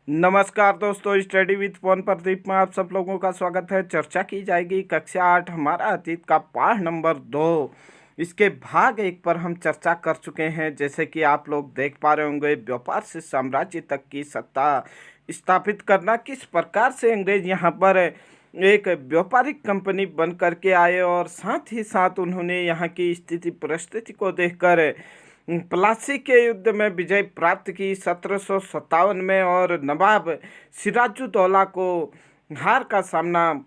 नमस्कार दोस्तों, study with पवन प्रदीप में आप सब लोगों का स्वागत है। चर्चा की जाएगी कक्षा 8 हमारा अतीत का पाठ नंबर 2। इसके भाग 1 पर हम चर्चा कर चुके हैं। जैसे कि आप लोग देख पा रहे होंगे, व्यापार से साम्राज्य तक की सत्ता स्थापित करना, किस प्रकार से अंग्रेज यहाँ पर एक व्यापारिक कंपनी बन करके आए और साथ ही साथ उन्होंने यहाँ की स्थिति परिस्थिति को देखकर प्लासी के युद्ध में विजय प्राप्त की 1757 में, और नवाब सिराजुद्दौला को हार का सामना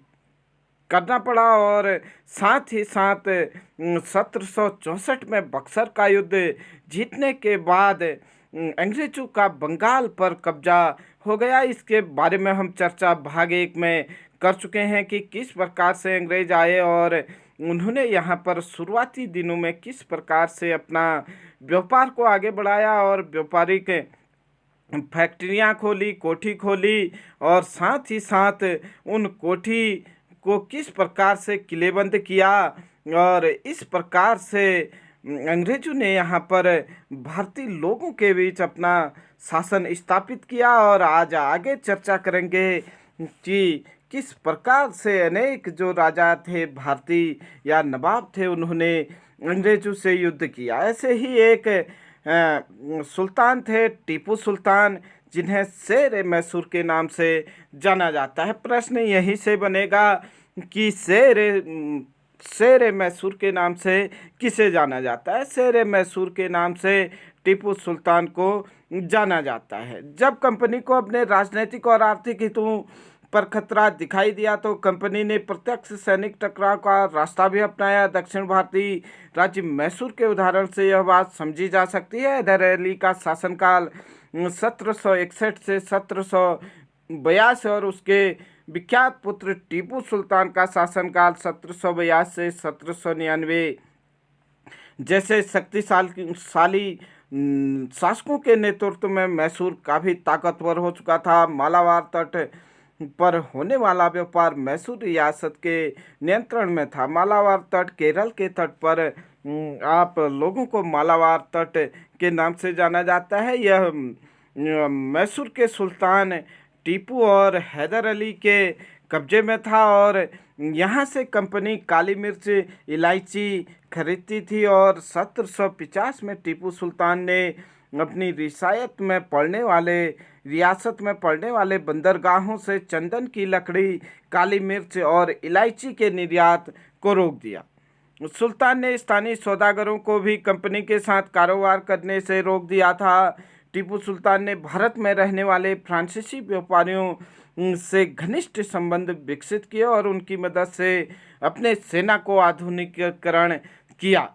करना पड़ा। और साथ ही साथ 1764 में बक्सर का युद्ध जीतने के बाद अंग्रेजों का बंगाल पर कब्जा हो गया। इसके बारे में हम चर्चा भाग 1 में कर चुके हैं कि किस प्रकार से अंग्रेज आए और उन्होंने यहाँ पर शुरुआती दिनों में किस प्रकार से अपना व्यापार को आगे बढ़ाया और व्यापारिक फैक्ट्रियाँ खोली, कोठी खोली, और साथ ही साथ उन कोठी को किस प्रकार से किलेबंद किया। और इस प्रकार से अंग्रेजों ने यहाँ पर भारतीय लोगों के बीच अपना शासन स्थापित किया। और आज आगे चर्चा करेंगे कि किस प्रकार से अनेक जो राजा थे भारतीय या नवाब थे, उन्होंने अंग्रेजों से युद्ध किया। ऐसे ही एक सुल्तान थे, टीपू सुल्तान, जिन्हें शेर मैसूर के नाम से जाना जाता है। प्रश्न यहीं से बनेगा कि शेर मैसूर के नाम से किसे जाना जाता है। शेर मैसूर के नाम से टीपू सुल्तान को जाना जाता है। जब कंपनी को अपने राजनीतिक और आर्थिक हितों पर खतरा दिखाई दिया तो कंपनी ने प्रत्यक्ष सैनिक टकराव का रास्ता भी अपनाया। दक्षिण भारतीय राज्य मैसूर के उदाहरण से यह बात समझी जा सकती है। हैदर अली का शासनकाल 1761 से 1782 और उसके विख्यात पुत्र टीपू सुल्तान का शासनकाल 1782 से 1799 जैसे शक्तिशाली शासकों के नेतृत्व में मैसूर काफ़ी ताकतवर हो चुका था। मालाबार तट पर होने वाला व्यापार मैसूर रियासत के नियंत्रण में था। मालाबार तट केरल के तट पर आप लोगों को मालाबार तट के नाम से जाना जाता है। यह मैसूर के सुल्तान टीपू और हैदर अली के कब्जे में था और यहाँ से कंपनी काली मिर्च, इलायची खरीदती थी। और 1750 में टीपू सुल्तान ने अपनी रियासत में पड़ने वाले बंदरगाहों से चंदन की लकड़ी, काली मिर्च और इलायची के निर्यात को रोक दिया। सुल्तान ने स्थानीय सौदागरों को भी कंपनी के साथ कारोबार करने से रोक दिया था। टीपू सुल्तान ने भारत में रहने वाले फ्रांसीसी व्यापारियों से घनिष्ठ संबंध विकसित किए और उनकी मदद से अपने सेना को आधुनिकीकरण किया।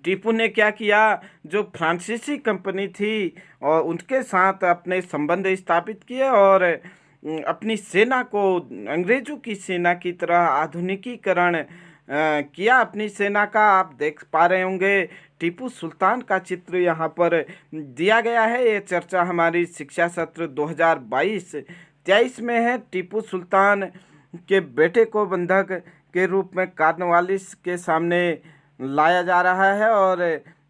टीपू ने क्या किया, जो फ्रांसीसी कंपनी थी और उनके साथ अपने संबंध स्थापित किए और अपनी सेना को अंग्रेजों की सेना की तरह आधुनिकीकरण किया। अपनी सेना का आप देख पा रहे होंगे, टीपू सुल्तान का चित्र यहाँ पर दिया गया है। ये चर्चा हमारी शिक्षा सत्र 2022-23 में है। टीपू सुल्तान के बेटे को बंधक के रूप में कार्नवालिस के सामने लाया जा रहा है और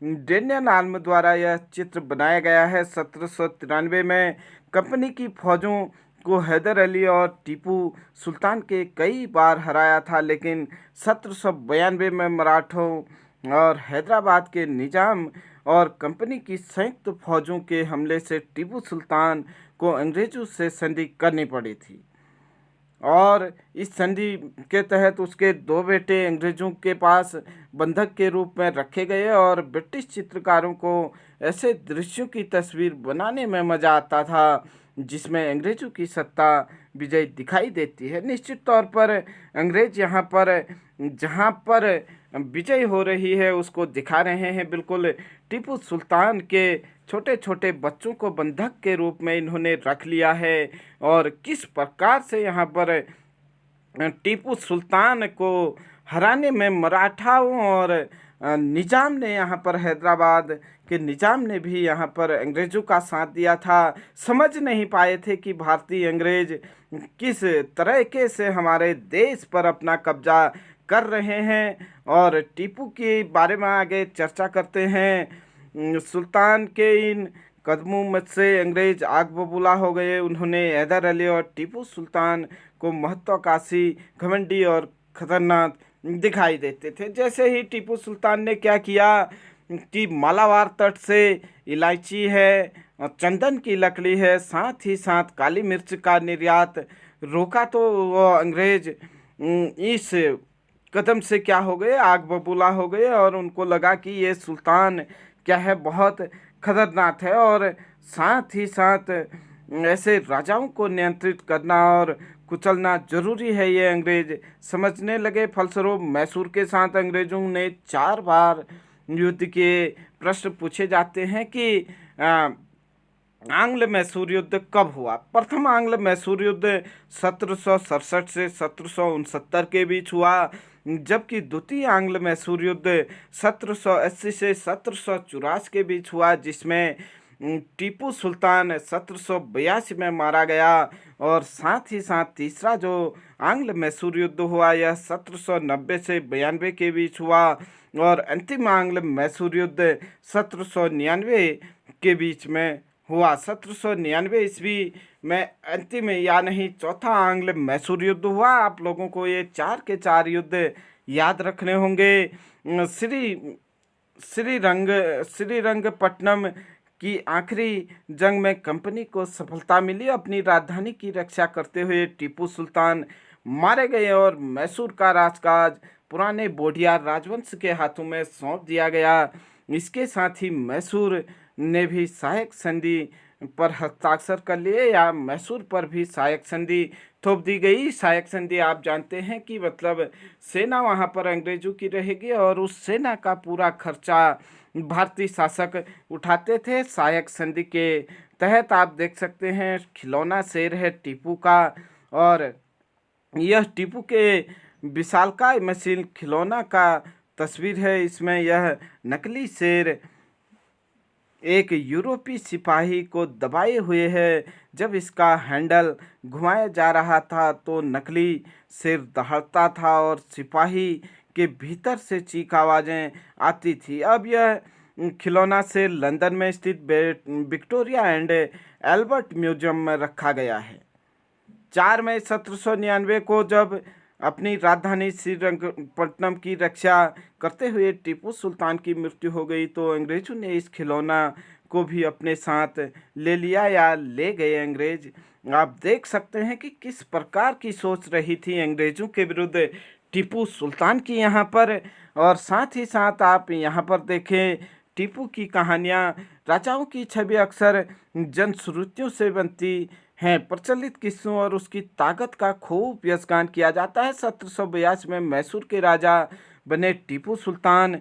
डेनियल आल्म द्वारा यह चित्र बनाया गया है। 1793 में कंपनी की फौजों को हैदर अली और टीपू सुल्तान के कई बार हराया था, लेकिन 1792 में मराठों और हैदराबाद के निजाम और कंपनी की संयुक्त फौजों के हमले से टीपू सुल्तान को अंग्रेजों से संधि करनी पड़ी थी। और इस संधि के तहत उसके 2 बेटे अंग्रेजों के पास बंधक के रूप में रखे गए और ब्रिटिश चित्रकारों को ऐसे दृश्यों की तस्वीर बनाने में मज़ा आता था जिसमें अंग्रेजों की सत्ता विजय दिखाई देती है। निश्चित तौर पर अंग्रेज यहाँ पर जहाँ पर विजय हो रही है उसको दिखा रहे हैं। बिल्कुल टीपू सुल्तान के छोटे छोटे बच्चों को बंधक के रूप में इन्होंने रख लिया है और किस प्रकार से यहाँ पर टीपू सुल्तान को हराने में मराठाओं और निजाम ने यहाँ पर हैदराबाद के निजाम ने भी यहाँ पर अंग्रेज़ों का साथ दिया था। समझ नहीं पाए थे कि भारतीय अंग्रेज किस तरीके से हमारे देश पर अपना कब्जा कर रहे हैं। और टीपू के बारे में आगे चर्चा करते हैं। सुल्तान के इन कदमों में से अंग्रेज आग बबूला हो गए। उन्होंने हैदर अली और टीपू सुल्तान को महत्वाकांक्षी, घमंडी और खतरनाक दिखाई देते थे। जैसे ही टीपू सुल्तान ने क्या किया कि मालाबार तट से इलायची है और चंदन की लकड़ी है, साथ ही साथ काली मिर्च का निर्यात रोका, तो वो अंग्रेज इस कदम से क्या हो गए, आग बबूला हो गए और उनको लगा कि ये सुल्तान क्या है, बहुत खतरनाक है और साथ ही साथ ऐसे राजाओं को नियंत्रित करना और कुचलना जरूरी है, ये अंग्रेज समझने लगे। फलस्वरूप मैसूर के साथ अंग्रेजों ने 4 बार युद्ध के प्रश्न पूछे जाते हैं कि आंग्ल मैसूर युद्ध कब हुआ। प्रथम आंग्ल मैसूर युद्ध 1767 से 1769 के बीच हुआ, जबकि द्वितीय आंग्ल मैसूर युद्ध 1780 से 1784 के बीच हुआ, जिसमें टीपू सुल्तान 1782 में मारा गया। और साथ ही साथ तीसरा जो आंग्ल मैसूर युद्ध हुआ यह 1790 से 92 के बीच हुआ और अंतिम आंग्ल मैसूर युद्ध 1799 के बीच में हुआ। 1799 ईस्वी में अंतिम या नहीं चौथा आंग्ल मैसूर युद्ध हुआ। आप लोगों को ये 4 के 4 युद्ध याद रखने होंगे। श्रीरंगपट्टनम की आखिरी जंग में कंपनी को सफलता मिली। अपनी राजधानी की रक्षा करते हुए टीपू सुल्तान मारे गए और मैसूर का राजकाज पुराने बोडियार राजवंश के हाथों में सौंप दिया गया। इसके साथ ही मैसूर ने भी सहायक संधि पर हस्ताक्षर कर लिए या मैसूर पर भी सहायक संधि थोप दी गई। सहायक संधि आप जानते हैं कि मतलब सेना वहां पर अंग्रेजों की रहेगी और उस सेना का पूरा खर्चा भारतीय शासक उठाते थे। सहायक संधि के तहत आप देख सकते हैं खिलौना शेर है टीपू का, और यह टीपू के विशालकाय मशीन खिलौना का तस्वीर है। इसमें यह नकली शेर एक यूरोपीय सिपाही को दबाए हुए है। जब इसका हैंडल घुमाया जा रहा था तो नकली शेर दहाड़ता था और सिपाही के भीतर से चीख आवाज़ें आती थी। अब यह खिलौना शेर लंदन में स्थित विक्टोरिया एंड एल्बर्ट म्यूजियम में रखा गया है। 4 मई 1799 को जब अपनी राजधानी श्रीरंगपट्टनम की रक्षा करते हुए टीपू सुल्तान की मृत्यु हो गई तो अंग्रेजों ने इस खिलौना को भी अपने साथ ले लिया या ले गए अंग्रेज। आप देख सकते हैं कि किस प्रकार की सोच रही थी अंग्रेजों के विरुद्ध टीपू सुल्तान की यहाँ पर। और साथ ही साथ आप यहाँ पर देखें टीपू की कहानियाँ, राजाओं की छवि अक्सर जनश्रुतियों से बनती हैं। प्रचलित किस्सों और उसकी ताकत का खूब यशगान किया जाता है। 1782 में मैसूर के राजा बने टीपू सुल्तान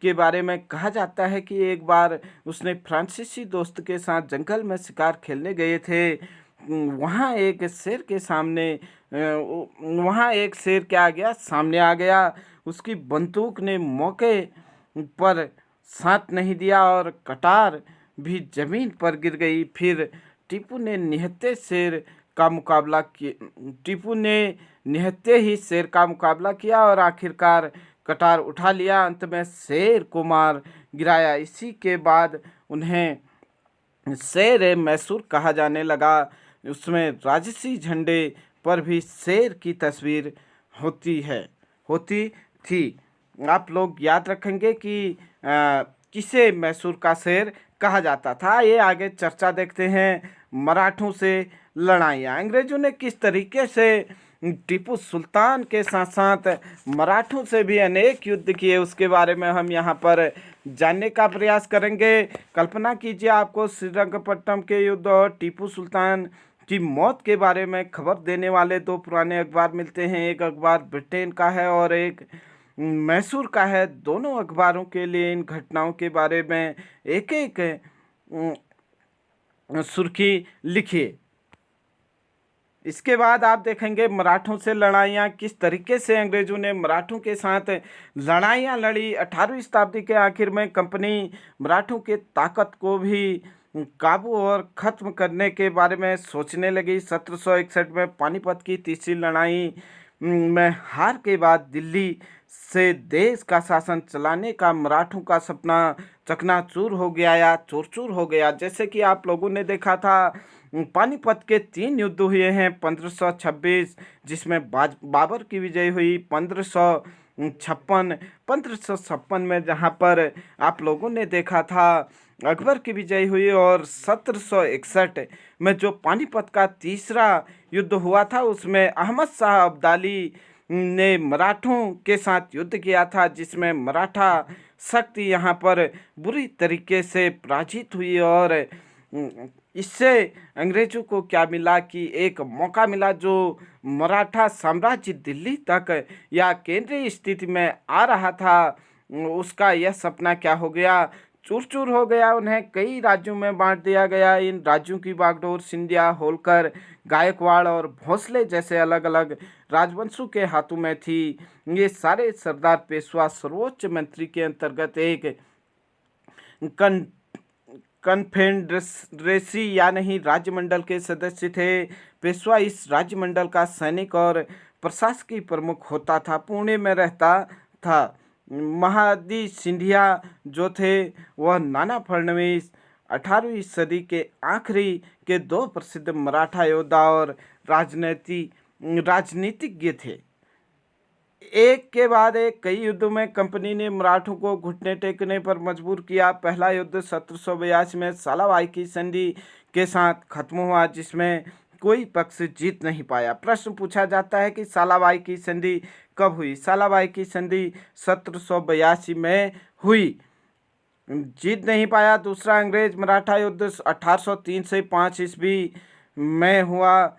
के बारे में कहा जाता है कि एक बार उसने फ्रांसीसी दोस्त के साथ जंगल में शिकार खेलने गए थे। वहाँ एक शेर सामने आ गया। उसकी बंदूक ने मौके पर साथ नहीं दिया और कटार भी जमीन पर गिर गई। फिर टीपू ने निहत्थे ही शेर का मुकाबला किया और आखिरकार कटार उठा लिया। अंत में शेर को मार गिराया। इसी के बाद उन्हें शेर मैसूर कहा जाने लगा। उसमें राजसी झंडे पर भी शेर की तस्वीर होती थी। आप लोग याद रखेंगे कि किसे मैसूर का शेर कहा जाता था। ये आगे चर्चा देखते हैं। मराठों से लड़ाइयाँ, अंग्रेजों ने किस तरीके से टीपू सुल्तान के साथ साथ मराठों से भी अनेक युद्ध किए, उसके बारे में हम यहाँ पर जानने का प्रयास करेंगे। कल्पना कीजिए आपको श्रीरंगपट्टनम के युद्ध और टीपू सुल्तान की मौत के बारे में खबर देने वाले 2 पुराने अखबार मिलते हैं। एक अखबार ब्रिटेन का है और एक मैसूर का है। दोनों अखबारों के लिए इन घटनाओं के बारे में एक एक सुर्खी लिखिए। इसके बाद आप देखेंगे मराठों से लड़ाइयाँ, किस तरीके से अंग्रेजों ने मराठों के साथ लड़ाइयाँ लड़ी। 18वीं शताब्दी के आखिर में कंपनी मराठों के ताकत को भी काबू और ख़त्म करने के बारे में सोचने लगी। 1761 में पानीपत की तीसरी लड़ाई में हार के बाद दिल्ली से देश का शासन चलाने का मराठों का सपना चकनाचूर हो गया या चूर-चूर हो गया। जैसे कि आप लोगों ने देखा था पानीपत के 3 युद्ध हुए हैं 1526, जिसमें बाबर की विजय हुई 1556। 1556 में जहाँ पर आप लोगों ने देखा था अकबर की विजय हुई, और 1761 में जो पानीपत का तीसरा युद्ध हुआ था उसमें अहमद शाह अब्दाली ने मराठों के साथ युद्ध किया था, जिसमें मराठा शक्ति यहाँ पर बुरी तरीके से पराजित हुई। और इससे अंग्रेजों को क्या मिला कि एक मौका मिला, जो मराठा साम्राज्य दिल्ली तक या केंद्रीय स्थिति में आ रहा था उसका यह सपना क्या हो गया, चूर चूर हो गया। उन्हें कई राज्यों में बांट दिया गया। इन राज्यों की बागडोर सिंधिया, होलकर, गायकवाड़ और भोसले जैसे अलग अलग राजवंशों के हाथों में थी। ये सारे सरदार पेशवा सर्वोच्च मंत्री के अंतर्गत एक कन कन्फेडरेसी यानी राज्यमंडल के सदस्य थे। पेशवा इस राज्यमंडल का सैनिक और प्रशासकीय प्रमुख होता था, पुणे में रहता था। महादी सिंधिया जो थे वह नाना फडणवीस 18वीं सदी के आखिरी के 2 प्रसिद्ध मराठा योद्धा और राजनीतिज्ञ थे। एक के बाद एक कई युद्धों में कंपनी ने मराठों को घुटने टेकने पर मजबूर किया। पहला युद्ध 1782 में सालाबाई की संधि के साथ खत्म हुआ, जिसमें कोई पक्ष जीत नहीं पाया। प्रश्न पूछा जाता है कि सालाबाई की संधि कब हुई। सालाबाई की संधि 1782 में हुई, जीत नहीं पाया। दूसरा अंग्रेज मराठा युद्ध 1803 से 5 ईस्वी में हुआ,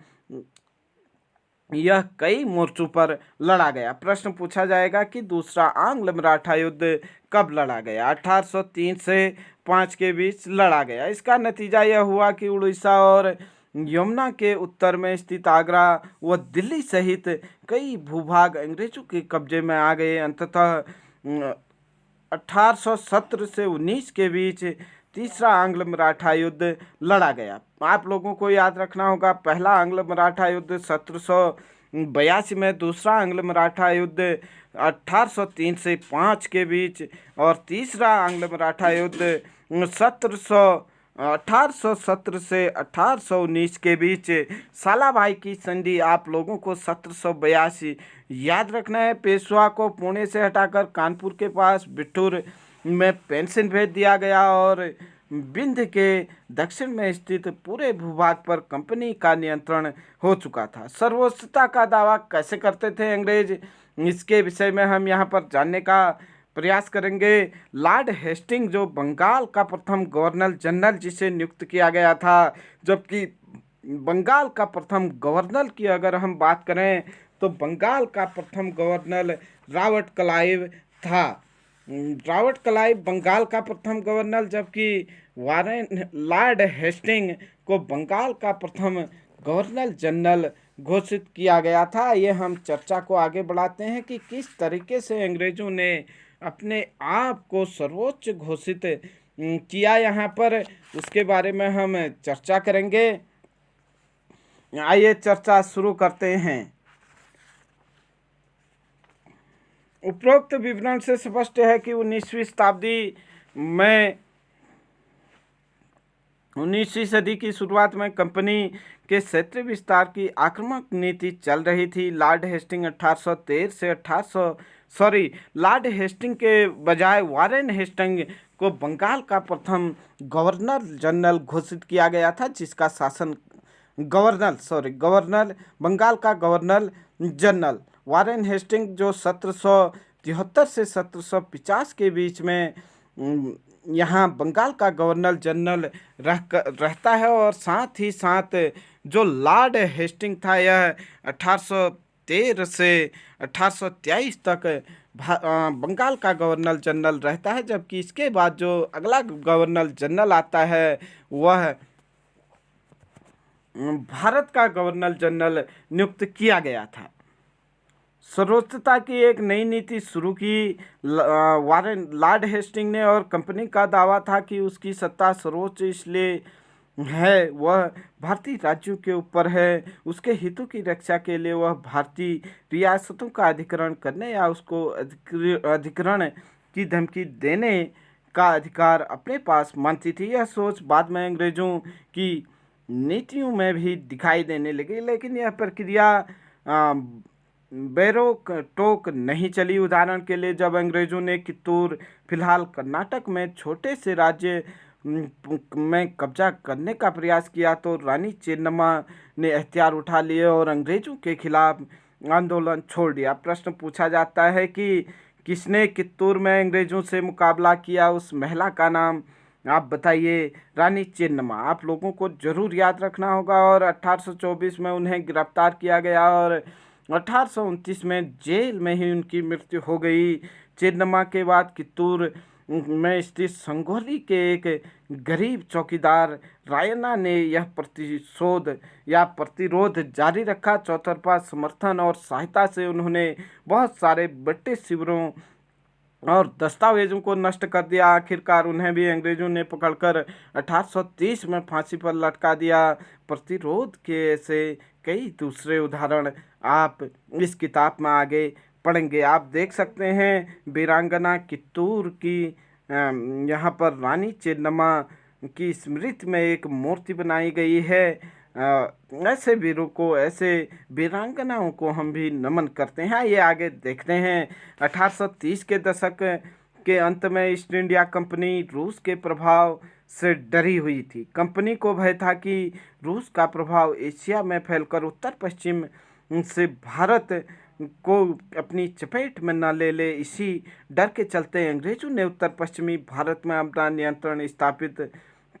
यह कई मोर्चों पर लड़ा गया। प्रश्न पूछा जाएगा कि दूसरा आंग्ल मराठा युद्ध कब लड़ा गया। 1803 से 5 के बीच लड़ा गया। इसका नतीजा यह हुआ कि उड़ीसा और यमुना के उत्तर में स्थित आगरा व दिल्ली सहित कई भूभाग अंग्रेजों के कब्जे में आ गए। अंततः 1817 से 19 के बीच तीसरा आंग्ल मराठा युद्ध लड़ा गया। आप लोगों को याद रखना होगा, पहला आंग्ल मराठा युद्ध 1782 में, दूसरा आंग्ल मराठा युद्ध 1803 से 5 के बीच, और तीसरा आंग्ल मराठा युद्ध 1817 से 1819 के बीच। सालाबाई की संधि आप लोगों को 1782 याद रखना है। पेशवा को पुणे से हटाकर कानपुर के पास बिठूर में पेंशन भेज दिया गया, और विंध्य के दक्षिण में स्थित पूरे भूभाग पर कंपनी का नियंत्रण हो चुका था। सर्वोच्चता का दावा कैसे करते थे अंग्रेज, इसके विषय में हम यहाँ पर जानने का प्रयास करेंगे। लॉर्ड हेस्टिंग जो बंगाल का प्रथम गवर्नर जनरल जिसे नियुक्त किया गया था, जबकि बंगाल का प्रथम गवर्नर की अगर हम बात करें तो बंगाल का प्रथम गवर्नर रॉबर्ट क्लाइव था। रॉबर्ट क्लाइव बंगाल का प्रथम गवर्नर, जबकि वारेन लॉर्ड हेस्टिंग को बंगाल का प्रथम गवर्नर जनरल घोषित किया गया था। ये हम चर्चा को आगे बढ़ाते हैं कि किस तरीके से अंग्रेजों ने अपने आप को सर्वोच्च घोषित किया यहाँ पर, उसके बारे में हम चर्चा करेंगे। आइए चर्चा शुरू करते हैं। उपरोक्त विवरण से स्पष्ट है कि 19वीं शताब्दी में 19वीं सदी की शुरुआत में कंपनी के क्षेत्रीय विस्तार की आक्रामक नीति चल रही थी। लॉर्ड हेस्टिंग 1813 से लॉर्ड हेस्टिंग के बजाय वारेन हेस्टिंग को बंगाल का प्रथम गवर्नर जनरल घोषित किया गया था, जिसका शासन गवर्नर बंगाल का गवर्नर जनरल वारेन हेस्टिंग जो 1773 से 1750 के बीच में यहाँ बंगाल का गवर्नर जनरल रहता है। और साथ ही साथ जो लॉर्ड हेस्टिंग था यह 1813 से 1823 तक बंगाल का गवर्नर जनरल रहता है, जबकि इसके बाद जो अगला गवर्नर जनरल आता है वह भारत का गवर्नर जनरल नियुक्त किया गया था। सर्वोच्चता की एक नई नीति शुरू की वारेन लॉर्ड हेस्टिंग ने, और कंपनी का दावा था कि उसकी सत्ता सर्वोच्च इसलिए है वह भारतीय राज्यों के ऊपर है। उसके हितों की रक्षा के लिए वह भारतीय रियासतों का अधिग्रहण करने या उसको अधिग्रहण की धमकी देने का अधिकार अपने पास मानती थी। यह सोच बाद में अंग्रेजों की नीतियों में भी दिखाई देने लगी, लेकिन यह प्रक्रिया आ, बेरोक टोक नहीं चली। उदाहरण के लिए जब अंग्रेजों ने कित्तूर, फिलहाल कर्नाटक में छोटे से राज्य में कब्जा करने का प्रयास किया, तो रानी चेन्नम्मा ने हथियार उठा लिए और अंग्रेजों के खिलाफ आंदोलन छोड़ दिया। प्रश्न पूछा जाता है कि किसने कित्तूर में अंग्रेजों से मुकाबला किया, उस महिला का नाम आप बताइए। रानी चेन्नम्मा। आप लोगों को जरूर याद रखना होगा। और 1824 में उन्हें गिरफ्तार किया गया और 1829 में जेल में ही उनकी मृत्यु हो गई। चेन्नम्मा के बाद कित्तूर में स्थित संगोली के एक गरीब चौकीदार रायन्ना ने यह प्रतिरोध जारी रखा। चौतरफा समर्थन और सहायता से उन्होंने बहुत सारे ब्रिटिश शिविरों और दस्तावेजों को नष्ट कर दिया। आखिरकार उन्हें भी अंग्रेजों ने पकड़कर 1830 में फांसी पर लटका दिया। प्रतिरोध के ऐसे कई दूसरे उदाहरण आप इस किताब में आगे पढ़ेंगे। आप देख सकते हैं वीरांगना कित्तूर की यहाँ पर रानी चेन्नम्मा की स्मृति में एक मूर्ति बनाई गई है। ऐसे वीरों को, ऐसे वीरांगनाओं को हम भी नमन करते हैं। ये आगे देखते हैं। 1830 के दशक के अंत में ईस्ट इंडिया कंपनी रूस के प्रभाव से डरी हुई थी। कंपनी को भय था कि रूस का प्रभाव एशिया में फैलकर उत्तर पश्चिम से भारत को अपनी चपेट में न ले ले। इसी डर के चलते अंग्रेजों ने उत्तर पश्चिमी भारत में अपना नियंत्रण स्थापित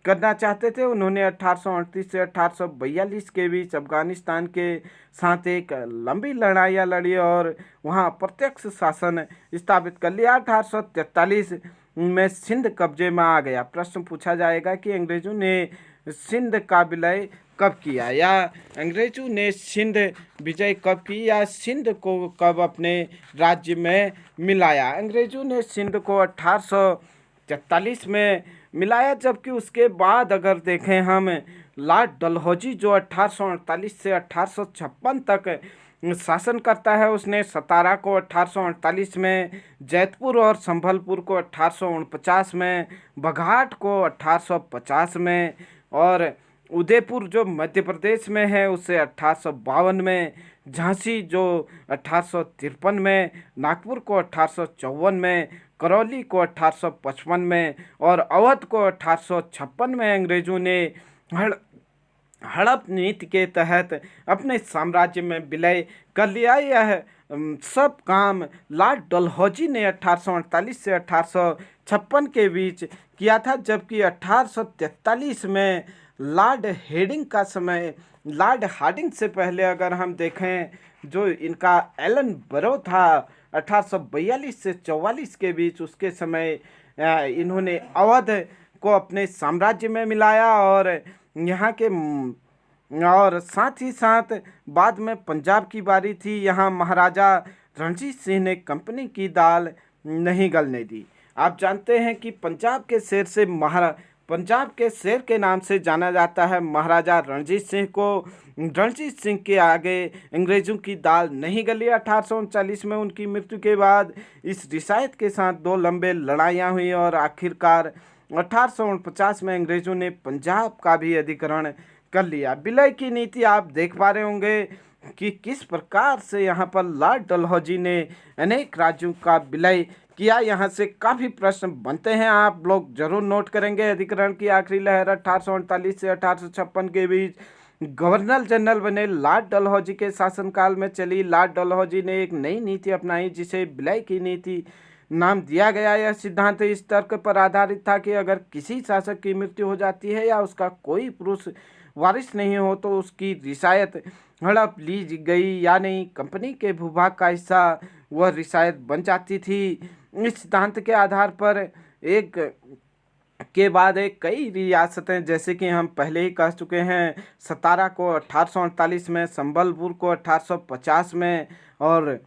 करना चाहते थे। उन्होंने 1838 से 1842 के बीच अफगानिस्तान के साथ एक लंबी लड़ाइयाँ लड़ी और वहाँ प्रत्यक्ष शासन स्थापित कर लिया। 1843 में सिंध कब्जे में आ गया। प्रश्न पूछा जाएगा कि अंग्रेजों ने सिंध का विलय कब किया, या अंग्रेजों ने सिंध विजय कब की, या सिंध को कब अपने राज्य में मिलाया। अंग्रेजों ने सिंध को 1844 में मिलाया, जबकि उसके बाद अगर देखें हम लॉर्ड डलहौजी जो 1848 से 1856 तक शासन करता है, उसने सतारा को 1848 में, जैतपुर और संभलपुर को 1849 में, बघाट को 1850 में और उदयपुर जो मध्य प्रदेश में है उसे 1852 में, झांसी जो 1853 में, नागपुर को 1854 में, करौली को 1855 में और अवध को 1856 में अंग्रेजों ने हड़प नीति के तहत अपने साम्राज्य में विलय कर लिया। यह सब काम लॉर्ड डलहौजी ने 1848 से 1856 के बीच किया था, जबकि 1843 में लॉर्ड हेडिंग का समय, लॉर्ड हार्डिंग से पहले अगर हम देखें जो इनका एलन बरो था 1842 से 44 के बीच, उसके समय इन्होंने अवध को अपने साम्राज्य में मिलाया और यहाँ के और साथ ही साथ बाद में पंजाब की बारी थी। यहाँ महाराजा रणजीत सिंह ने कंपनी की दाल नहीं गलने दी। आप जानते हैं कि पंजाब के शेर के नाम से जाना जाता है महाराजा रणजीत सिंह को। रणजीत सिंह के आगे अंग्रेजों की दाल नहीं गली। 1839 में उनकी मृत्यु के बाद इस रियासत के साथ दो लंबे लड़ाइयाँ हुई और आखिरकार 1849 में अंग्रेजों ने पंजाब का भी अधिग्रहण कर लिया। विलय की नीति आप देख पा रहे होंगे कि किस प्रकार से यहाँ पर लॉर्ड डलहौजी ने अनेक राज्यों का विलय किया। यहाँ से काफ़ी प्रश्न बनते हैं, आप लोग जरूर नोट करेंगे। अधिग्रहण की आखिरी लहर 1848 से 1856 के बीच गवर्नर जनरल बने लॉर्ड डलहौजी के शासनकाल में चली। लॉर्ड डलहौजी ने एक नई नीति अपनाई जिसे विलय की नीति नाम दिया गया। यह सिद्धांत इस तर्क पर आधारित था कि अगर किसी शासक की मृत्यु हो जाती है या उसका कोई पुरुष वारिस नहीं हो तो उसकी रियासत हड़प ली गई या नहीं, कंपनी के भूभाग का हिस्सा वह रियासत बन जाती थी। इस सिद्धांत के आधार पर एक के बाद एक कई रियासतें, जैसे कि हम पहले ही कह चुके हैं, सतारा को 1848 में, संबलपुर को 1850 में और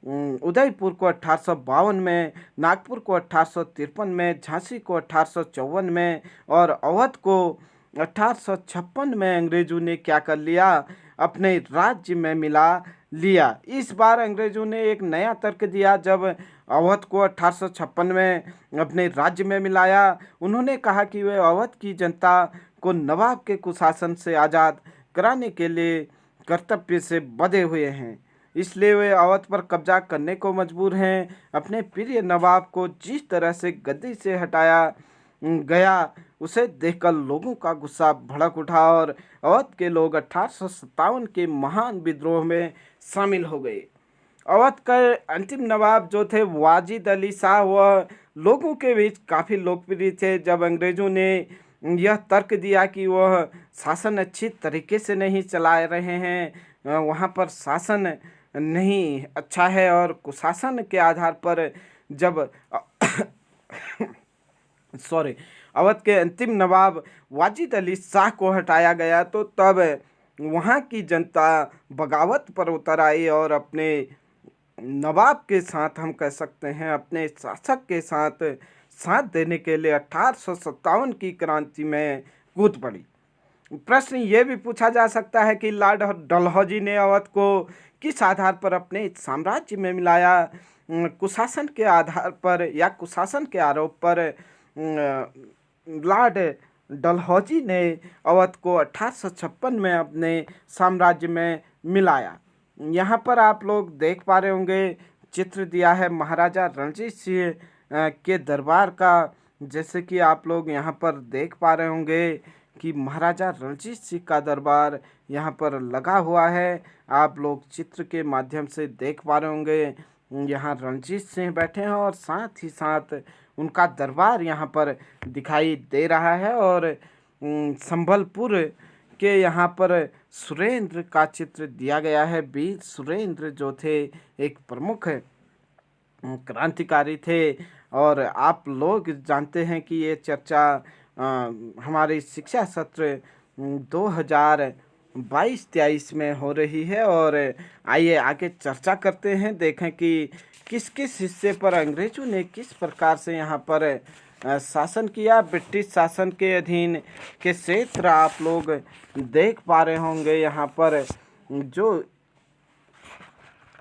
उदयपुर को 1852 में, नागपुर को 1853 में, झांसी को 1854 में और अवध को 1856 में अंग्रेजों ने क्या कर लिया, अपने राज्य में मिला लिया। इस बार अंग्रेजों ने एक नया तर्क दिया जब अवध को 1856 में अपने राज्य में मिलाया। उन्होंने कहा कि वे अवध की जनता को नवाब के कुशासन से आज़ाद कराने के लिए कर्तव्य से बंधे हुए हैं, इसलिए वे अवध पर कब्जा करने को मजबूर हैं। अपने प्रिय नवाब को जिस तरह से गद्दी से हटाया गया उसे देखकर लोगों का गुस्सा भड़क उठा और अवध के लोग 1857 के महान विद्रोह में शामिल हो गए। अवध के अंतिम नवाब जो थे वाजिद अली शाह, वह लोगों के बीच काफ़ी लोकप्रिय थे। जब अंग्रेज़ों ने यह तर्क दिया कि वह शासन अच्छी तरीके से नहीं चला रहे हैं, वहाँ पर शासन नहीं अच्छा है और कुशासन के आधार पर जब अवध के अंतिम नवाब वाजिद अली शाह को हटाया गया तो तब वहाँ की जनता बगावत पर उतर आई और अपने नवाब के साथ, हम कह सकते हैं अपने शासक के साथ देने के लिए 1857 की क्रांति में कूद पड़ी। प्रश्न ये भी पूछा जा सकता है कि लॉर्ड डलहौजी ने अवध को किस आधार पर अपने साम्राज्य में मिलाया। कुशासन के आधार पर या कुशासन के आरोप पर लॉर्ड डलहौजी ने अवध को 1856 में अपने साम्राज्य में मिलाया। यहाँ पर आप लोग देख पा रहे होंगे, चित्र दिया है महाराजा रणजीत सिंह के दरबार का। जैसे कि आप लोग यहाँ पर देख पा रहे होंगे कि महाराजा रणजीत सिंह का दरबार यहाँ पर लगा हुआ है। आप लोग चित्र के माध्यम से देख पा रहे होंगे, यहाँ रणजीत सिंह बैठे हैं और साथ ही साथ उनका दरबार यहाँ पर दिखाई दे रहा है। और संबलपुर के यहाँ पर सुरेंद्र का चित्र दिया गया है। वीर सुरेंद्र जो थे एक प्रमुख क्रांतिकारी थे और आप लोग जानते हैं कि ये चर्चा हमारी शिक्षा सत्र 2022-23 में हो रही है। और आइए आगे चर्चा करते हैं, देखें कि किस किस हिस्से पर अंग्रेजों ने किस प्रकार से यहाँ पर शासन किया। ब्रिटिश शासन के अधीन के क्षेत्र आप लोग देख पा रहे होंगे, यहाँ पर जो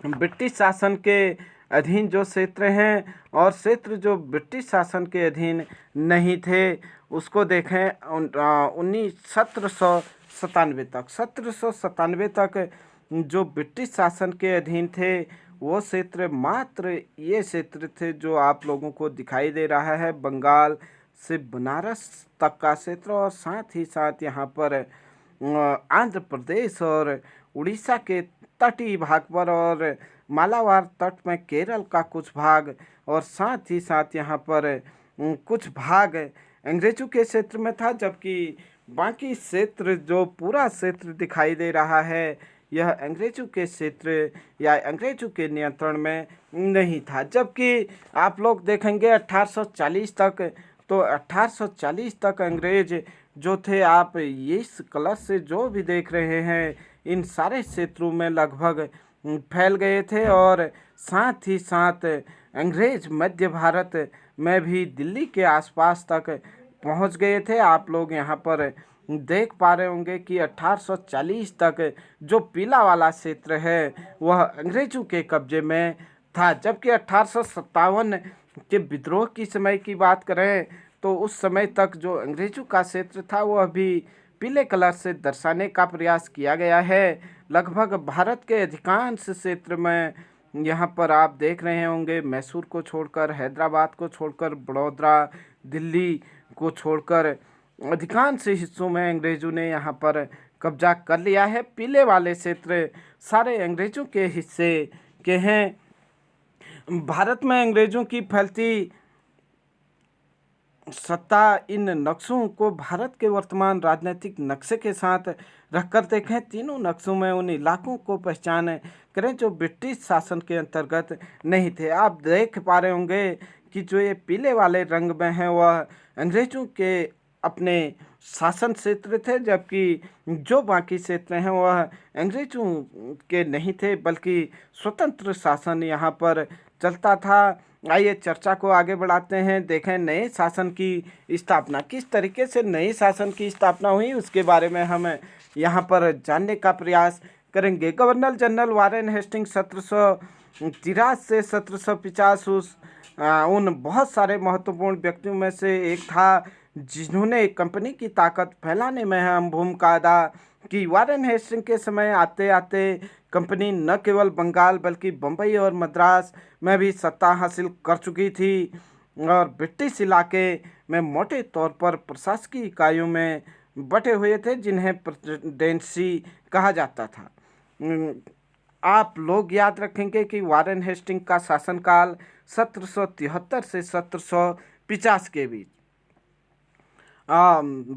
ब्रिटिश शासन के अधीन जो क्षेत्र हैं और क्षेत्र जो ब्रिटिश शासन के अधीन नहीं थे उसको देखें। 1797 तक जो ब्रिटिश शासन के अधीन थे वो क्षेत्र मात्र ये क्षेत्र थे जो आप लोगों को दिखाई दे रहा है, बंगाल से बनारस तक का क्षेत्र और साथ ही साथ यहाँ पर आंध्र प्रदेश और उड़ीसा के तटीय भाग पर और मालाबार तट में केरल का कुछ भाग और साथ ही साथ यहाँ पर कुछ भाग अंग्रेजों के क्षेत्र में था, जबकि बाकी क्षेत्र जो पूरा क्षेत्र दिखाई दे रहा है यह अंग्रेजों के क्षेत्र या अंग्रेजों के नियंत्रण में नहीं था। जबकि आप लोग देखेंगे 1840 तक, तो 1840 तक अंग्रेज जो थे, आप इस कलश से जो भी देख रहे हैं इन सारे क्षेत्रों में लगभग फैल गए थे और साथ ही साथ अंग्रेज मध्य भारत में भी दिल्ली के आसपास तक पहुंच गए थे। आप लोग यहाँ पर देख पा रहे होंगे कि 1840 तक जो पीला वाला क्षेत्र है वह अंग्रेजों के कब्जे में था, जबकि 1857 के विद्रोह की समय की बात करें तो उस समय तक जो अंग्रेजों का क्षेत्र था वह भी पीले कलर से दर्शाने का प्रयास किया गया है। लगभग भारत के अधिकांश क्षेत्र में यहाँ पर आप देख रहे होंगे, मैसूर को छोड़कर, हैदराबाद को छोड़कर, बड़ौदा, दिल्ली को छोड़कर अधिकांश हिस्सों में अंग्रेजों ने यहाँ पर कब्जा कर लिया है। पीले वाले क्षेत्र सारे अंग्रेजों के हिस्से के हैं। भारत में अंग्रेजों की फैलती सत्ता इन नक्शों को भारत के वर्तमान राजनीतिक नक्शे के साथ रखकर देखें। तीनों नक्शों में उन इलाकों को पहचान करें जो ब्रिटिश शासन के अंतर्गत नहीं थे। आप देख पा रहे होंगे कि जो ये पीले वाले रंग में हैं वह अंग्रेजों के अपने शासन क्षेत्र थे, जबकि जो बाकी क्षेत्र हैं वह अंग्रेजों के नहीं थे बल्कि स्वतंत्र शासन यहाँ पर चलता था। आइए चर्चा को आगे बढ़ाते हैं, देखें नए शासन की स्थापना किस तरीके से नए शासन की स्थापना हुई उसके बारे में हम यहाँ पर जानने का प्रयास करेंगे। गवर्नर जनरल वारेन हेस्टिंग 1783 से 1750 उन बहुत सारे महत्वपूर्ण व्यक्तियों में से एक था जिन्होंने कंपनी की ताकत फैलाने में अहम भूमिका अदा की। वारेन हेस्टिंग के समय आते आते कंपनी न केवल बंगाल बल्कि बम्बई और मद्रास में भी सत्ता हासिल कर चुकी थी और ब्रिटिश इलाके में मोटे तौर पर प्रशासकीय इकाइयों में बटे हुए थे जिन्हें प्रेसिडेंसी कहा जाता था। आप लोग याद रखेंगे कि वारेन हेस्टिंग का शासनकाल 1773 से 1750 के बीच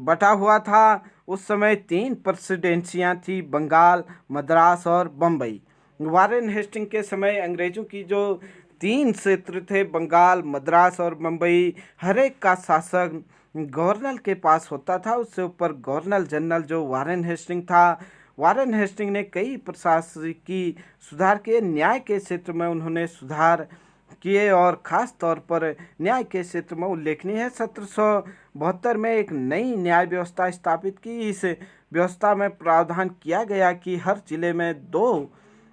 बटा हुआ था। उस समय 3 प्रेसिडेंसियां थी, बंगाल, मद्रास और बम्बई। वारेन हेस्टिंग के समय अंग्रेजों की जो 3 क्षेत्र थे, बंगाल, मद्रास और बम्बई, हर एक का शासन गवर्नर के पास होता था। उससे ऊपर गवर्नर जनरल जो वारेन हेस्टिंग था। वारेन हेस्टिंग ने कई प्रशासनिक सुधार किए। न्याय के क्षेत्र में उन्होंने सुधार किए और ख़ास तौर पर न्याय के क्षेत्र में उल्लेखनीय है 1772 में एक नई न्याय व्यवस्था स्थापित की। इस व्यवस्था में प्रावधान किया गया कि हर जिले में 2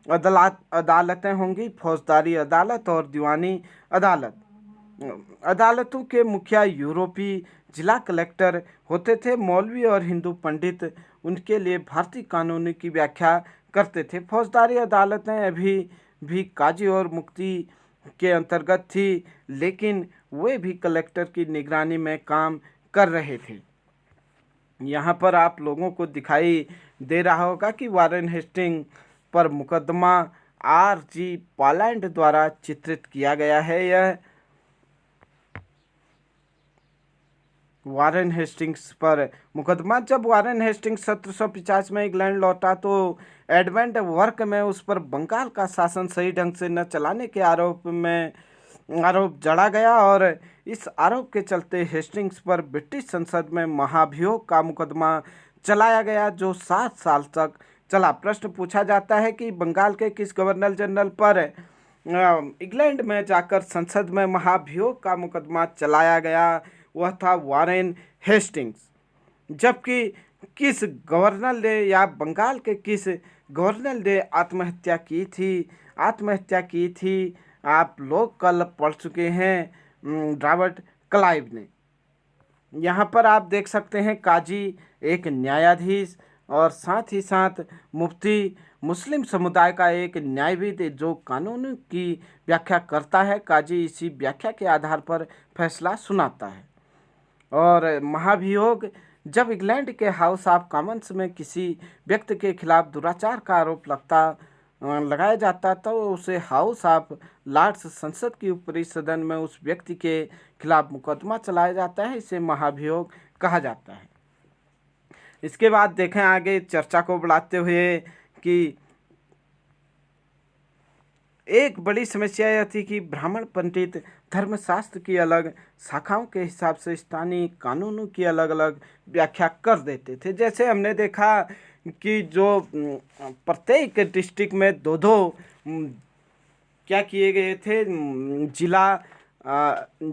अदालतें होंगी, फौजदारी अदालत और दीवानी अदालत। अदालतों के मुखिया यूरोपीय जिला कलेक्टर होते थे। मौलवी और हिंदू पंडित उनके लिए भारतीय कानून की व्याख्या करते थे। फौजदारी अदालतें अभी भी काजी और मुफ्ती के अंतर्गत थी, लेकिन वे भी कलेक्टर की निगरानी में काम कर रहे थे। यहाँ पर आप लोगों को दिखाई दे रहा होगा कि वारेन हेस्टिंग पर मुकदमा R.G. पालैंड द्वारा चित्रित किया गया है। यह वारेन हेस्टिंग्स पर मुकदमा। जब वारेन हेस्टिंग्स 1750 में इंग्लैंड लौटा तो एडमंड वर्क में उस पर बंगाल का शासन सही ढंग से न चलाने के आरोप जड़ा गया और इस आरोप के चलते हेस्टिंग्स पर ब्रिटिश संसद में महाभियोग का मुकदमा चलाया गया जो 7 साल तक चला। प्रश्न पूछा जाता है कि बंगाल के किस गवर्नर जनरल पर इंग्लैंड में जाकर संसद में महाभियोग का मुकदमा चलाया गया? वह था वारेन हेस्टिंग्स। जबकि किस गवर्नर ने या बंगाल के किस गवर्नर ने आत्महत्या की थी? आप लोग कल पढ़ चुके हैं, रॉबर्ट क्लाइव ने। यहाँ पर आप देख सकते हैं काजी एक न्यायाधीश और साथ ही साथ मुफ्ती मुस्लिम समुदाय का एक न्यायविद जो कानून की व्याख्या करता है। काजी इसी व्याख्या के आधार पर फैसला सुनाता है। और महाभियोग जब इंग्लैंड के हाउस ऑफ कॉमन्स में किसी व्यक्ति के खिलाफ दुराचार का आरोप लगाया जाता तो उसे हाउस ऑफ लॉर्ड्स संसद की ऊपरी सदन में उस व्यक्ति के खिलाफ मुकदमा चलाया जाता है। इसे महाभियोग कहा जाता है। इसके बाद देखें आगे चर्चा को बढ़ाते हुए कि एक बड़ी समस्या यह थी कि ब्राह्मण पंडित धर्मशास्त्र की अलग शाखाओं के हिसाब से स्थानीय कानूनों की अलग अलग व्याख्या कर देते थे। जैसे हमने देखा कि जो प्रत्येक डिस्ट्रिक्ट में 2-2 क्या किए गए थे,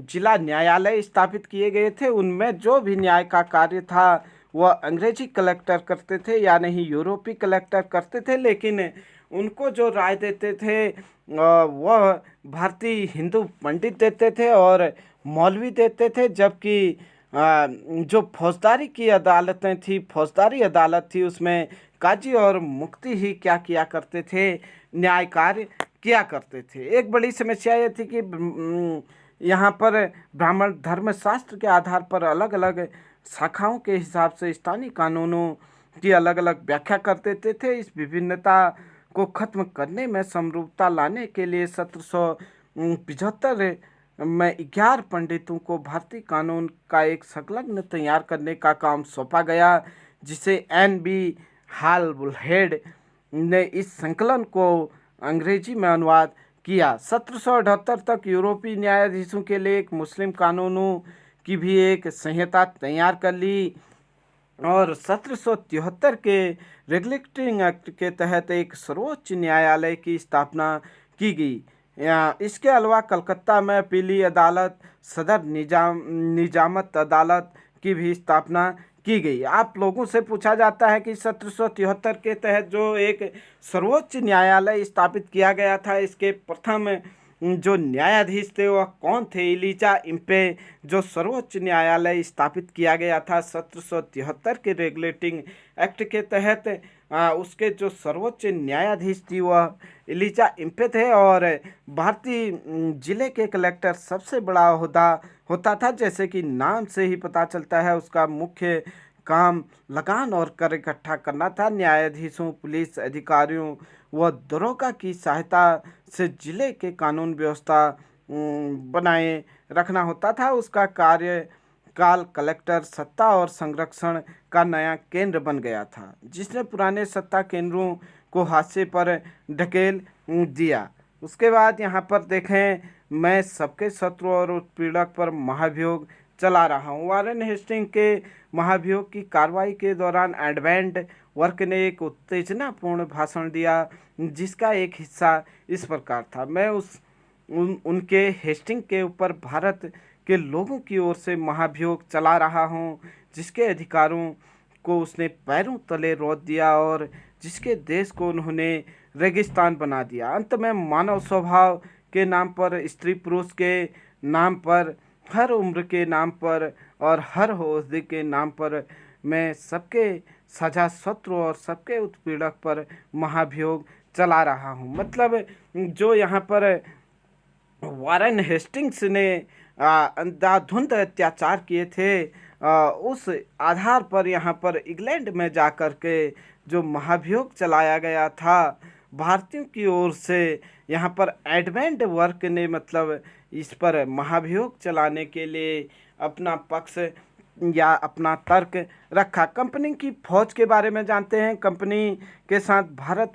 जिला न्यायालय स्थापित किए गए थे। उनमें जो भी न्याय का कार्य था वह अंग्रेजी कलेक्टर करते थे या नहीं यूरोपीय कलेक्टर करते थे, लेकिन उनको जो राय देते थे वह भारतीय हिंदू पंडित देते थे और मौलवी देते थे। जबकि जो फौजदारी अदालत थी उसमें काजी और मुफ्ती ही क्या किया करते थे, न्याय कार्य किया करते थे। एक बड़ी समस्या यह थी कि यहाँ पर ब्राह्मण धर्मशास्त्र के आधार पर अलग अलग शाखाओं के हिसाब से स्थानीय कानूनों की अलग अलग व्याख्या कर देते थे। इस विभिन्नता को खत्म करने में समरूपता लाने के लिए 1775 में 11 पंडितों को भारतीय कानून का एक संकलन तैयार करने का काम सौंपा गया, जिसे N.B. हालहेड ने इस संकलन को अंग्रेजी में अनुवाद किया। 1778 तक यूरोपीय न्यायाधीशों के लिए एक मुस्लिम कानूनों की भी एक संहिता तैयार कर ली और 1773 के रेगुलेटिंग एक्ट के तहत एक सर्वोच्च न्यायालय की स्थापना की गई। इसके अलावा कलकत्ता में अपीली अदालत, सदर निजामत अदालत की भी स्थापना की गई। आप लोगों से पूछा जाता है कि 1773 के तहत जो एक सर्वोच्च न्यायालय स्थापित किया गया था, इसके प्रथम जो न्यायाधीश थे वह कौन थे? इलीजा इम्पे। जो सर्वोच्च न्यायालय स्थापित किया गया था 1773 के रेगुलेटिंग एक्ट के तहत, उसके जो सर्वोच्च न्यायाधीश थी वह इलीजा इम्पे थे। और भारतीय जिले के कलेक्टर सबसे बड़ा ओहदा होता था, जैसे कि नाम से ही पता चलता है उसका मुख्य काम लगान और कर इकट्ठा करना था। न्यायाधीशों, पुलिस अधिकारियों व दरोगा की सहायता से जिले के कानून व्यवस्था बनाए रखना होता था। उसका कार्य काल कलेक्टर सत्ता और संरक्षण का नया केंद्र बन गया था, जिसने पुराने सत्ता केंद्रों को हाशिए पर ढकेल दिया। उसके बाद यहाँ पर देखें, मैं सबके शत्रु और उत्पीड़क पर महाभियोग चला रहा हूँ। वारेन हेस्टिंग के महाभियोग की कार्रवाई के दौरान एडवेंट वर्क ने एक उत्तेजनापूर्ण भाषण दिया, जिसका एक हिस्सा इस प्रकार था। मैं उनके हेस्टिंग के ऊपर भारत के लोगों की ओर से महाभियोग चला रहा हूँ, जिसके अधिकारों को उसने पैरों तले रोत दिया और जिसके देश को उन्होंने रेगिस्तान बना दिया। अंत में मानव स्वभाव के नाम पर, स्त्री पुरुष के नाम पर, हर उम्र के नाम पर और हर ओहदे के नाम पर मैं सबके सजा शत्रु और सबके उत्पीड़क पर महाभियोग चला रहा हूँ। मतलब जो यहाँ पर वारेन हेस्टिंग्स ने अंधाधुंध अत्याचार किए थे, उस आधार पर यहाँ पर इंग्लैंड में जाकर के जो महाभियोग चलाया गया था भारतीयों की ओर से, यहाँ पर एडवेंट वर्क ने मतलब इस पर महाभियोग चलाने के लिए अपना पक्ष या अपना तर्क रखा। कंपनी की फौज के बारे में जानते हैं। कंपनी के साथ भारत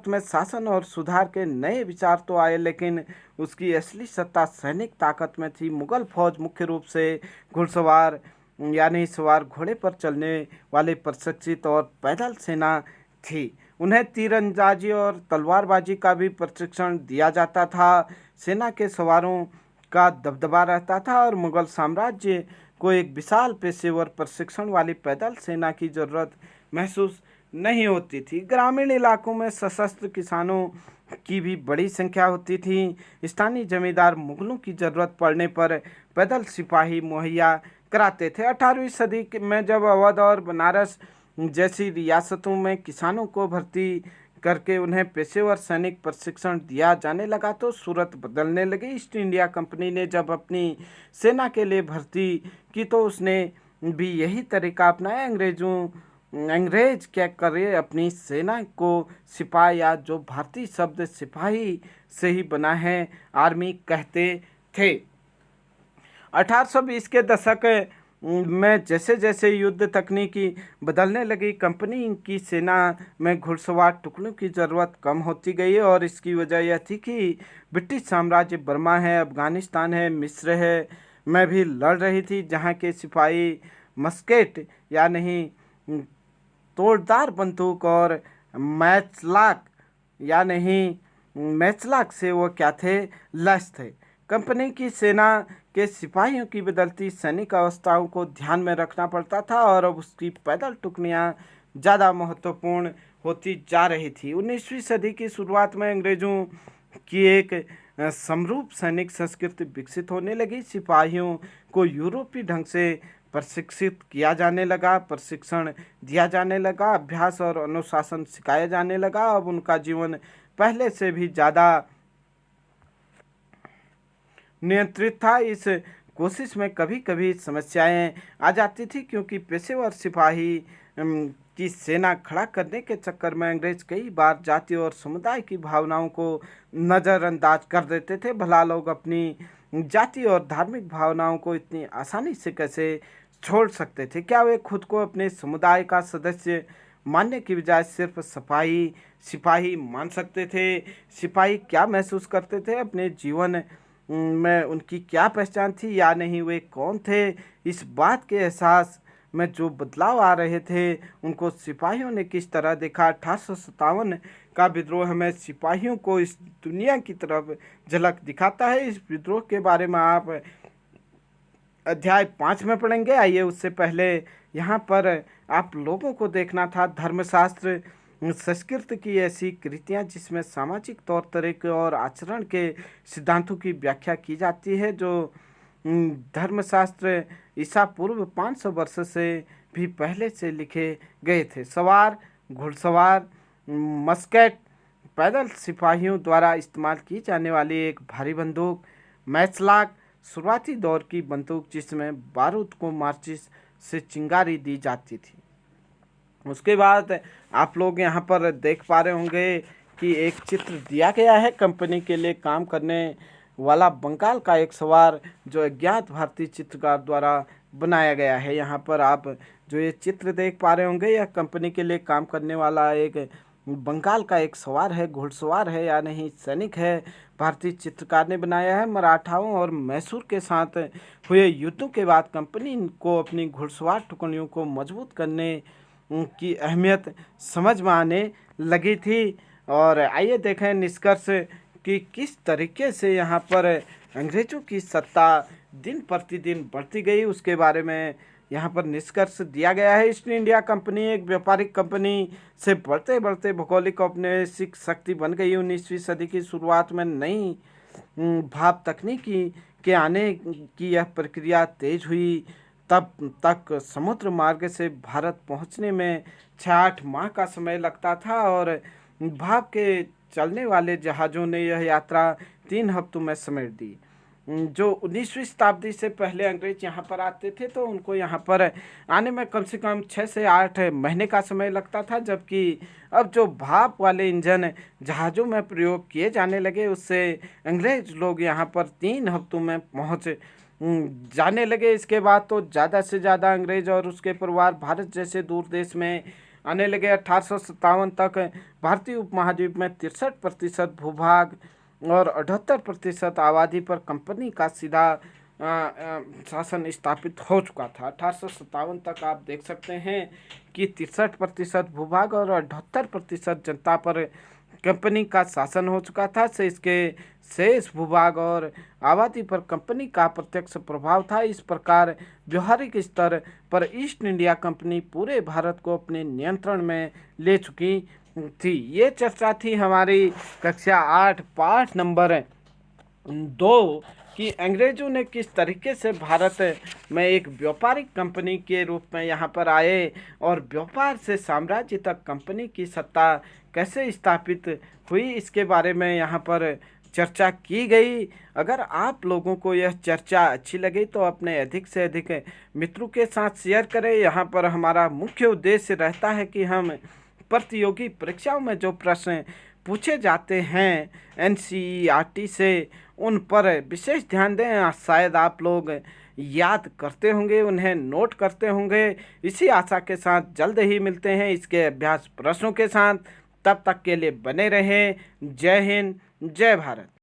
में शासन और सुधार के नए विचार तो आए, लेकिन उसकी असली सत्ता सैनिक ताकत में थी। मुगल फौज मुख्य रूप से घुड़सवार यानी सवार घोड़े पर चलने वाले प्रशिक्षित और पैदल सेना थी। उन्हें तीरंदाजी और तलवारबाजी का भी प्रशिक्षण दिया जाता था। सेना के सवारों का दबदबा रहता था और मुगल साम्राज्य को एक विशाल पेशेवर प्रशिक्षण वाली पैदल सेना की जरूरत महसूस नहीं होती थी। ग्रामीण इलाकों में सशस्त्र किसानों की भी बड़ी संख्या होती थी। स्थानीय जमींदार मुगलों की जरूरत पड़ने पर पैदल सिपाही मुहैया कराते थे। 18वीं सदी में जब अवध और बनारस जैसी रियासतों में किसानों को भर्ती करके उन्हें पेशेवर सैनिक प्रशिक्षण दिया जाने लगा तो सूरत बदलने लगी। ईस्ट इंडिया कंपनी ने जब अपनी सेना के लिए भर्ती की तो उसने भी यही तरीका अपनाया। अंग्रेज क्या करे, अपनी सेना को सिपाही, या जो भारतीय शब्द सिपाही से ही बना है, आर्मी कहते थे। 1820 के दशक में जैसे जैसे युद्ध तकनीकी बदलने लगी, कंपनी की सेना में घुड़सवार टुकड़ों की ज़रूरत कम होती गई और इसकी वजह यह थी कि ब्रिटिश साम्राज्य बर्मा है, अफगानिस्तान है, मिस्र है में भी लड़ रही थी, जहाँ के सिपाही मस्केट या नहीं तोड़दार बंदूक और मैचलाक से वो क्या थे, लैस थे। कंपनी की सेना के सिपाहियों की बदलती सैनिक अवस्थाओं को ध्यान में रखना पड़ता था और अब उसकी पैदल टुकड़ियाँ ज़्यादा महत्वपूर्ण होती जा रही थी। 19वीं सदी की शुरुआत में अंग्रेज़ों की एक समरूप सैनिक संस्कृति विकसित होने लगी। सिपाहियों को यूरोपीय ढंग से प्रशिक्षित किया जाने लगा, प्रशिक्षण दिया जाने लगा, अभ्यास और अनुशासन सिखाया जाने लगा। अब उनका जीवन पहले से भी ज़्यादा नियंत्रित था। इस कोशिश में कभी कभी समस्याएं आ जाती थी, क्योंकि पेशेवर सिपाही की सेना खड़ा करने के चक्कर में अंग्रेज कई बार जाति और समुदाय की भावनाओं को नज़रअंदाज कर देते थे। भला लोग अपनी जाति और धार्मिक भावनाओं को इतनी आसानी से कैसे छोड़ सकते थे? क्या वे खुद को अपने समुदाय का सदस्य मानने की बजाय सिर्फ सिपाही मान सकते थे? सिपाही क्या महसूस करते थे? अपने जीवन में उनकी क्या पहचान थी या नहीं? वे कौन थे? इस बात के एहसास में जो बदलाव आ रहे थे, उनको सिपाहियों ने किस तरह देखा? 1857 का विद्रोह हमें सिपाहियों को इस दुनिया की तरफ झलक दिखाता है। इस विद्रोह के बारे में आप अध्याय 5 में पढ़ेंगे। आइए उससे पहले यहाँ पर आप लोगों को देखना था धर्मशास्त्र संस्कृत की ऐसी कृतियाँ जिसमें सामाजिक तौर तरीके और आचरण के सिद्धांतों की व्याख्या की जाती है। जो धर्मशास्त्र ईसा पूर्व 500 वर्ष से भी पहले से लिखे गए थे। सवार, घुड़सवार, मस्केट, पैदल सिपाहियों द्वारा इस्तेमाल की जाने वाली एक भारी बंदूक, मैचलाक, शुरुआती दौर की बंदूक जिसमें बारूद को माचिस से चिंगारी दी जाती थी। उसके बाद आप लोग यहाँ पर देख पा रहे होंगे कि एक चित्र दिया गया है कंपनी के लिए काम करने वाला बंगाल का एक सवार जो अज्ञात भारतीय चित्रकार द्वारा बनाया गया है। यहाँ पर आप जो ये चित्र देख पा रहे होंगे यह कंपनी के लिए काम करने वाला एक बंगाल का एक सवार है, घुड़सवार है या नहीं सैनिक है। भारतीय चित्रकार ने बनाया है। मराठाओं और मैसूर के साथ हुए युद्धों के बाद कंपनी को अपनी घुड़सवार टुकड़ियों को मजबूत करने की अहमियत समझ में आने लगी थी। और आइए देखें निष्कर्ष कि किस तरीके से यहाँ पर अंग्रेज़ों की सत्ता दिन प्रतिदिन बढ़ती गई, उसके बारे में यहाँ पर निष्कर्ष दिया गया है। ईस्ट इंडिया कंपनी एक व्यापारिक कंपनी से बढ़ते बढ़ते भौगोलिक औपनिवेशिक शक्ति बन गई। 19वीं सदी की शुरुआत में नई भाप तकनीकी के आने की यह प्रक्रिया तेज हुई। तब तक समुद्र मार्ग से भारत पहुंचने में 6-8 माह का समय लगता था और भाप के चलने वाले जहाज़ों ने यह यात्रा 3 हफ्तों में समेट दी। जो 19वीं शताब्दी से पहले अंग्रेज यहाँ पर आते थे तो उनको यहाँ पर आने में कम से कम 6 से 8 महीने का समय लगता था, जबकि अब जो भाप वाले इंजन जहाज़ों में प्रयोग किए जाने लगे उससे अंग्रेज लोग यहाँ पर 3 हफ्तों में पहुँच जाने लगे। इसके बाद तो ज़्यादा से ज़्यादा अंग्रेज और उसके परिवार भारत जैसे दूर देश में आने लगे। 1857 तक भारतीय उपमहाद्वीप में 63% भूभाग और 78% आबादी पर कंपनी का सीधा शासन स्थापित हो चुका था। 1857 तक आप देख सकते हैं कि 63% भूभाग और 78% जनता पर कंपनी का शासन हो चुका था। से इसके शेष भूभाग और आबादी पर कंपनी का प्रत्यक्ष प्रभाव था। इस प्रकार व्यवहारिक स्तर पर ईस्ट इंडिया कंपनी पूरे भारत को अपने नियंत्रण में ले चुकी थी। ये चर्चा थी हमारी कक्षा 8 पाठ नंबर 2 कि अंग्रेज़ों ने किस तरीके से भारत में एक व्यापारिक कंपनी के रूप में यहाँ पर आए और व्यापार से साम्राज्य तक कंपनी की सत्ता कैसे स्थापित हुई, इसके बारे में यहाँ पर चर्चा की गई। अगर आप लोगों को यह चर्चा अच्छी लगी तो अपने अधिक से अधिक मित्रों के साथ शेयर करें। यहाँ पर हमारा मुख्य उद्देश्य रहता है कि हम प्रतियोगी परीक्षाओं में जो प्रश्न पूछे जाते हैं NCERT से उन पर विशेष ध्यान दें। शायद आप लोग याद करते होंगे, उन्हें नोट करते होंगे। इसी आशा के साथ जल्द ही मिलते हैं इसके अभ्यास प्रश्नों के साथ। तब तक के लिए बने रहें। जय हिंद, जय भारत।